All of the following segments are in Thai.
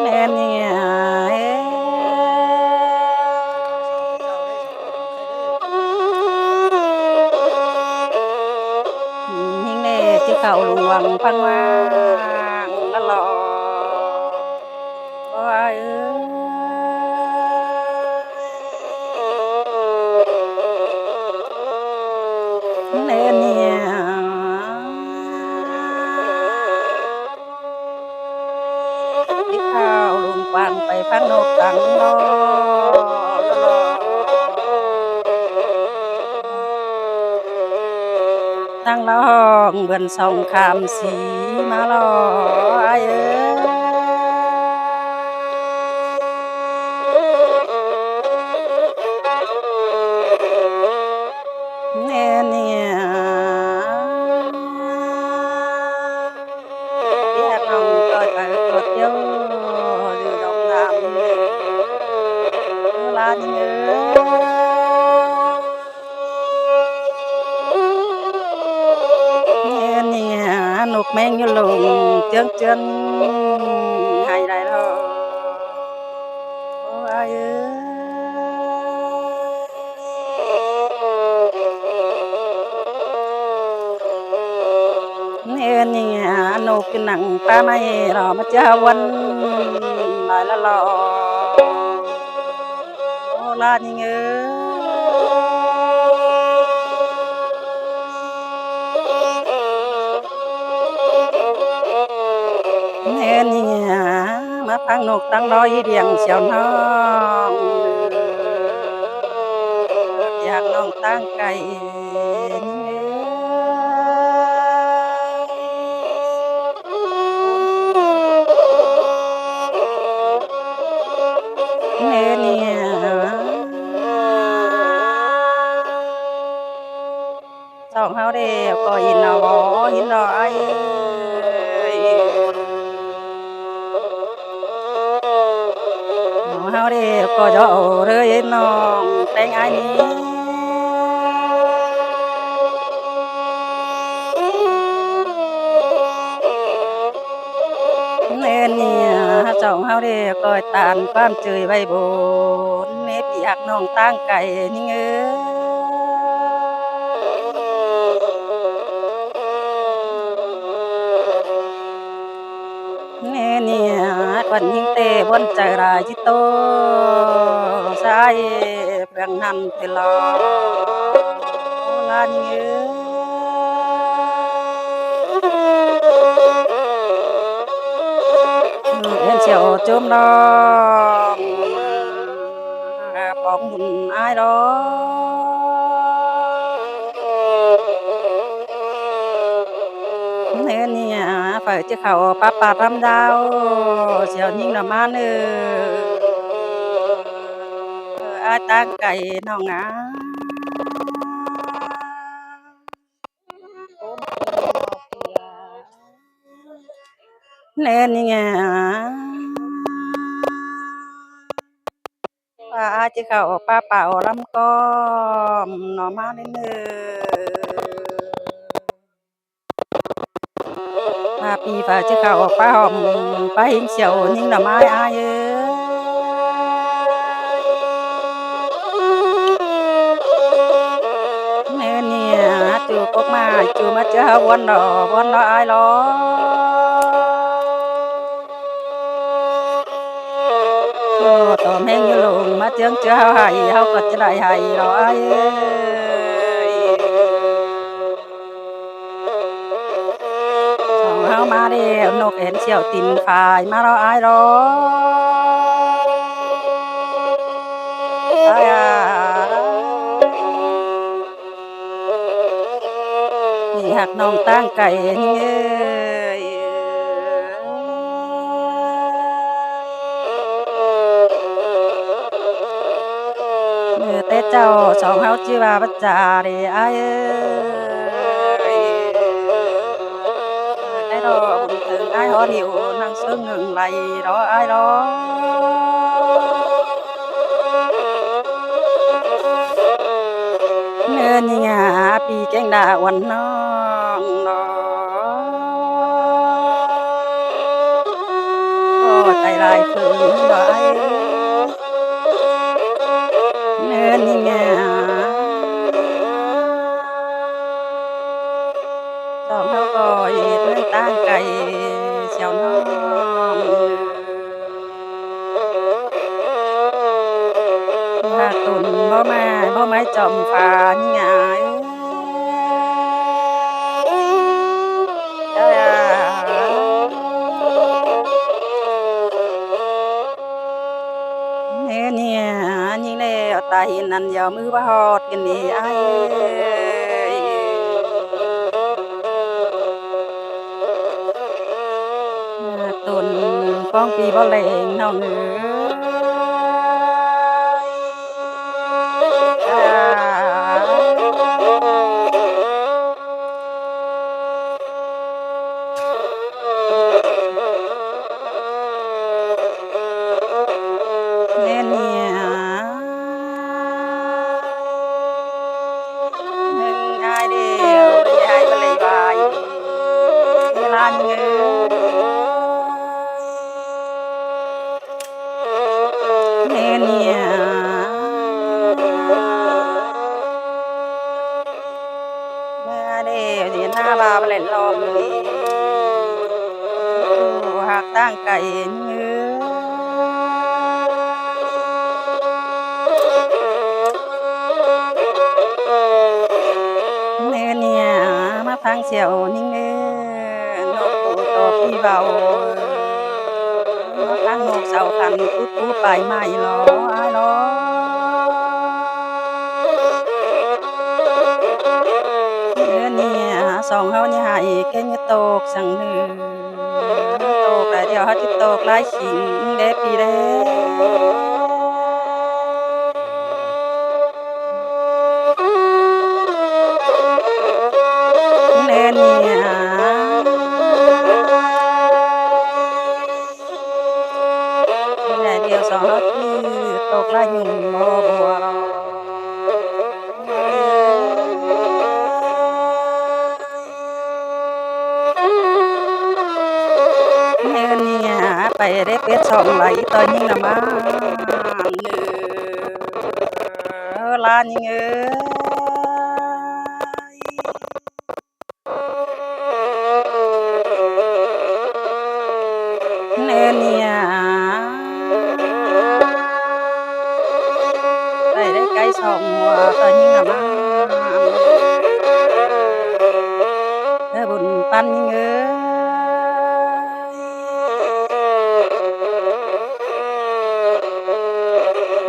แม่เนี่ยเอ๊หิงเน่ที่เขาหลวงพังวางละหลอว่าแม่เนี่ยที่เขาหลวงวางไปพังนกตังนอละหลอตั้งละห้องเบือนสองคำสีมาลอยแน่เนี่ยที่หากน้องต่อยไปตัวเที่ยวอยู่ดอกน้ำลานี่เนี่ยนกแมงอยู่ลงเจืองเจือนให้ได้หรอโอ้ยเนี่ยนกกินหนังปลาไม่รอมาเจ้าวันลายละลอโอ้ลานี่เนี่ยมาพังนกตั้งรอยเดียงเสียวน้องอยากน้องตั้งไก่สองเฮาเด้ก็ยินเอาบ่ยินดอกไอ้เฮาเด้ก็จะเอาเลยน้องแต่งไอ้นี้เนี่ยเจ้าเฮาเด้ก็ตานความเจยไว้บนเนบอยากน้องตั้งไก่นี่เนี่ยควันยิงเตบนใจรายจิตโตสายเพียงนั้นเตลอลานี่เห็นเสียวจมน้องปองบุญอายดอกเนี่ยฝ่ายที่เขาป้าป่ารำดาวเสียวนิ่งละมาเนื้ออาตาไก่น้องเนี่ยป้าที่เขาป้าเป่าลำก้อมหน่อมาเนื้อมาปีฝ่ายที่เขาป้าหอมป้าหิงเสียวนิ่งละไม้อายเนี่ยจูกกมาจูมาเจ้าวันดออายล้อต่อแม่งอยู่ลงมาเจียงเจ้าให้เฮาก็จะได้ให้รออายสองเฮามาเด้นกเห็นเสี่ยวตินฝ่ายมารออายรออายนี่หักน้องตั้งไก่นี่แต่เจ้าสองเฮาชื่อว่าปัจจาเด้อายได้รอบุญถึงอายฮอหิวนั่งซึ่งหนึ่งไหลรออายรอนี่ไงปีแกงดาวันน้องนอ ลายเพิ่งดอยเนื้อนี่งาสองเขาก็เห็ดเรื่องตั้งไก่เชียวน้องถ้าตุนบ่ไม้จอมฟ้านี่ไงเนี่ยนี่แหละตาเห็นนั่นอย่ามือว่าฮอดกันนี่ไอ้ตุนป้องปีบ่แรงน้องเอ้ยเนี่ยงายเดียวยายมาเลยบายลานเงยเนี่ยเดียวเดียหน้าบาเล่นลมนี่หักตั้งไก่เงยเนี่ยมาพังเสียวนิ่งเนื้อนกปูตอพี่เบาพังนกเสาพันพูดไปไม่หรอไอ้หรอเนี่ยสองเขาเนี่ยหายแค่เนี่ยตกสั่งหนึ่งตกแต่เดี๋ยวเขาจะตกไล่ขิงเด็ปีเด้เนื้อเนี่ยแต่เดี๋ยวสองเขาที่ตกไล่ยุ่งบ่บัวเนี่ยไปได้เป็ดสองไหลตอนยิ่งละมาลานยิ่งเนี่ยไปได้ไกลสองหัวตอนยิ่งละมาบุญปันยิ่ง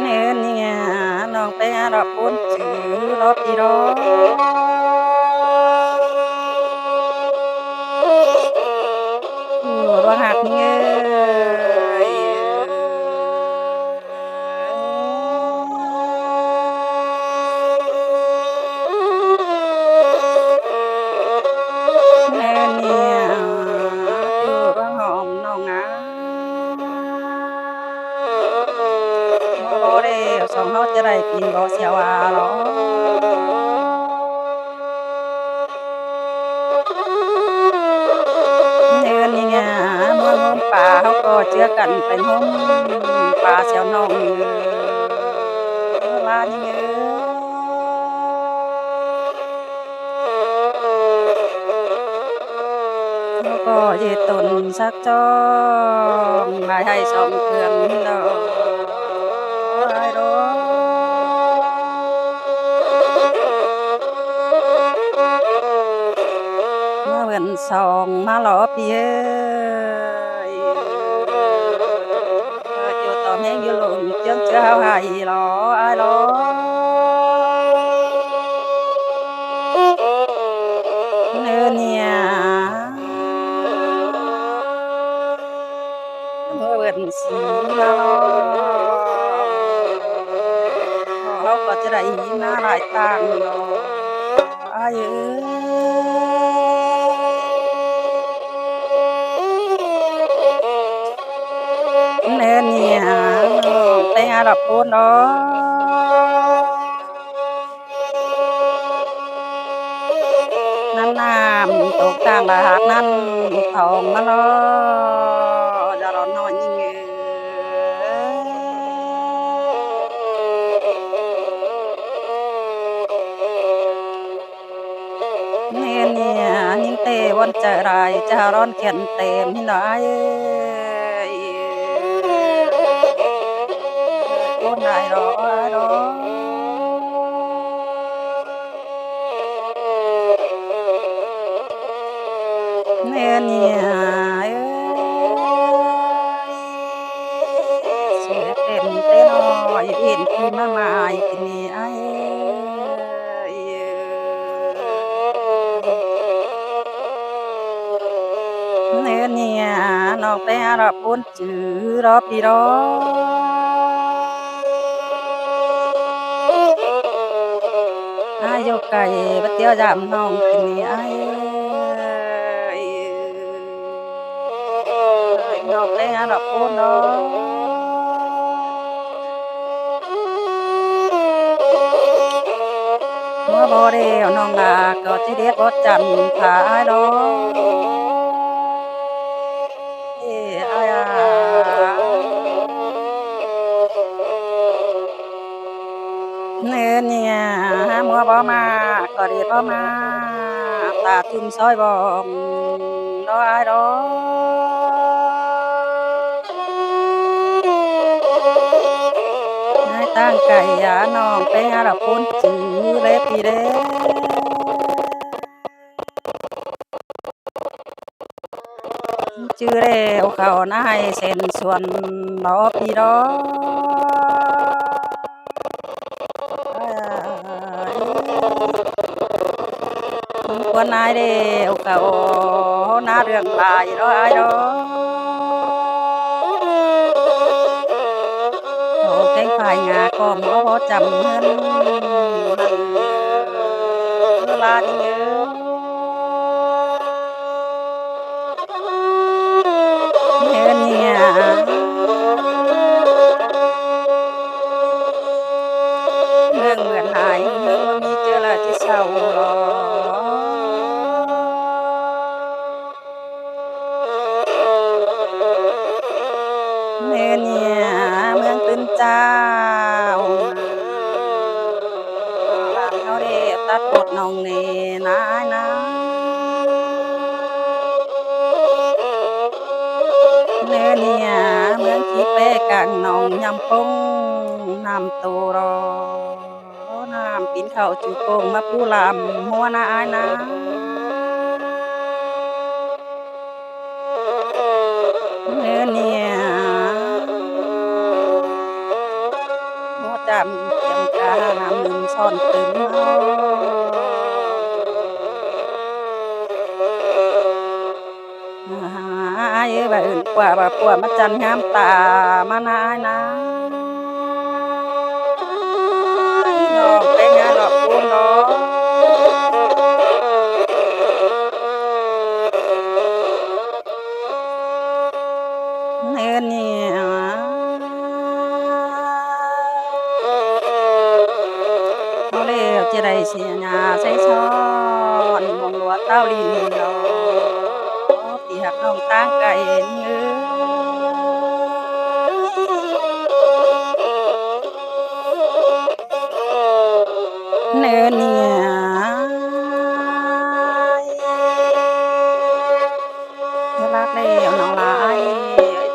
เนี่ยน้องไปหาดอกพุ่นจื้อรอบปีรอว่าหักเงยเนี่ยคือว่าหอมน้องนะบ่ได้สองเขาจะได้กินบ่เสียว่าหรอนี่ไงเมื่อห้องป่าเขาก็เชื่อกันไปห้องป่าเสียวน้องลานี่เขาก็เยตนสักจอมมาให้สองเครื่องดอกได้ดอกเมื่อวันสองมาหล่อเปียอยู่ต่อแม่อยู่หล่นเจ้าเจ้าให้หล่อไอ้หล่อเนี่ยเมื่อวันสีมาหล่อเขาก็จะได้ยินหน้าหลายต่างหล่อไอ้เนี่ยไปหาดอกปูนเนาะน้ำน้ำตกต่างละหักนั่นทองมาล้อจะร้อนนอนยิ่ง อนใจรายจะร้อนเขียนเต็มที่ไหนโอ้นายรอเนียเนี่ยเสียเต็มเต้นอยเห็นที่มาหมายกินนี่เนี่ยน้องไปหารับบุญจือรอบดีรออายุไก่บัดเตียวจำน้องกินนี่น้องไปหารับบุญเนาะเมื่อบ่เดียวน้องลาก็ที่เด็ดบ่จันทายดอกเนื้อเนี่ยมัวบ่มาก็เรียบ่มาตาทุ่มซอยบ่ดอยดอให้ตั้งไก่ยาน้องไปหาดอกปุ้นจื้อเล็บพี่เด้จื้อเร็วเขานายเส้นส่วนดอพี่ดอควรนายเร็วเขาหน้าเรื่องลายดอยดอโอ้แกงฝ่ายงาก็หมอพอจำเงินเวลาจริงเนี่ยเรื่องเหมือนหายเรื่องว่ามีเจอละที่เศร้าหรอเนี่ยเมืองตื่นเจ้าบ้านเขาเรียกตัดบทน้องนี่นายนะเนี่ยเมืองที่เป้กังน้องยำปงน้ำตูรอน้ำปินเขาจุกงมาปูลำหัวนายนะเนี่ยหัวจำเตรียมกาน้ำหนึ่งซ่อนตึงไอ้แบบอื่นกว่าแบบปวดมาจันงามตามานายนะน้องไปงานดอกคูณเนาะเนี่ยเขาเรียกจะได้เสียหน้าใส่ช้อนมองหัวเต้าลินเนาะปีหักน้องตั้งไก่เนื้เนี่ยรักแล้วน้องลาย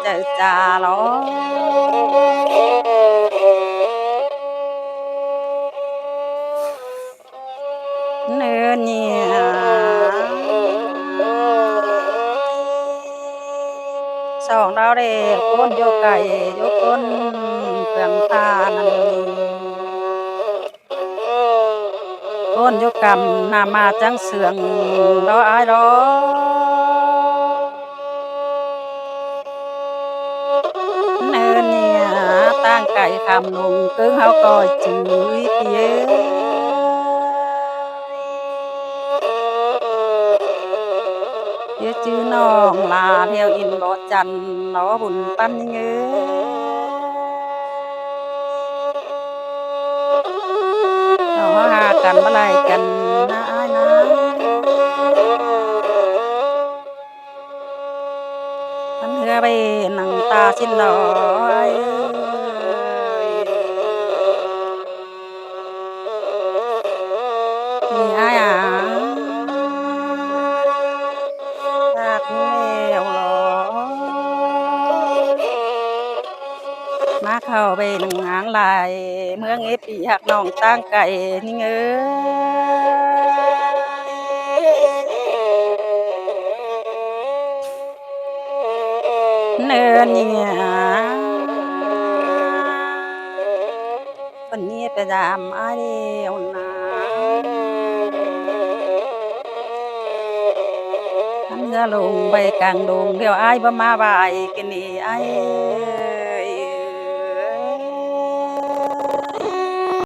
เจอจ่าหรอเนี่ยสองดาวเด็กก้นโยไก่โยก้นเปลืองตานั่นก้นโยกำนามาจังเสืองดออายดอเนี่ยตั้งไก่คำนุงกึ่งเฮาก็จื้อเตี้ยเดี๋ยวจื้อน้องลาเที่ยวอินบ่จันเนาะบุญปั้นเงือหากันเมื่อไรกันนะอ้ายนะมันเหือไปหนังตาสิ้นดอยนี่อ้าย เข้าไปหนึ่งหางลายเมืองเอปีหักน้องตั้งไก่นี่เอ้เนินเนี่ยคนนี้ไปดามอาเดียวนาหันเรือลงไปกลางดงเดี๋ยวอ้ายบ่มาบ่ายกินนี่อ้าย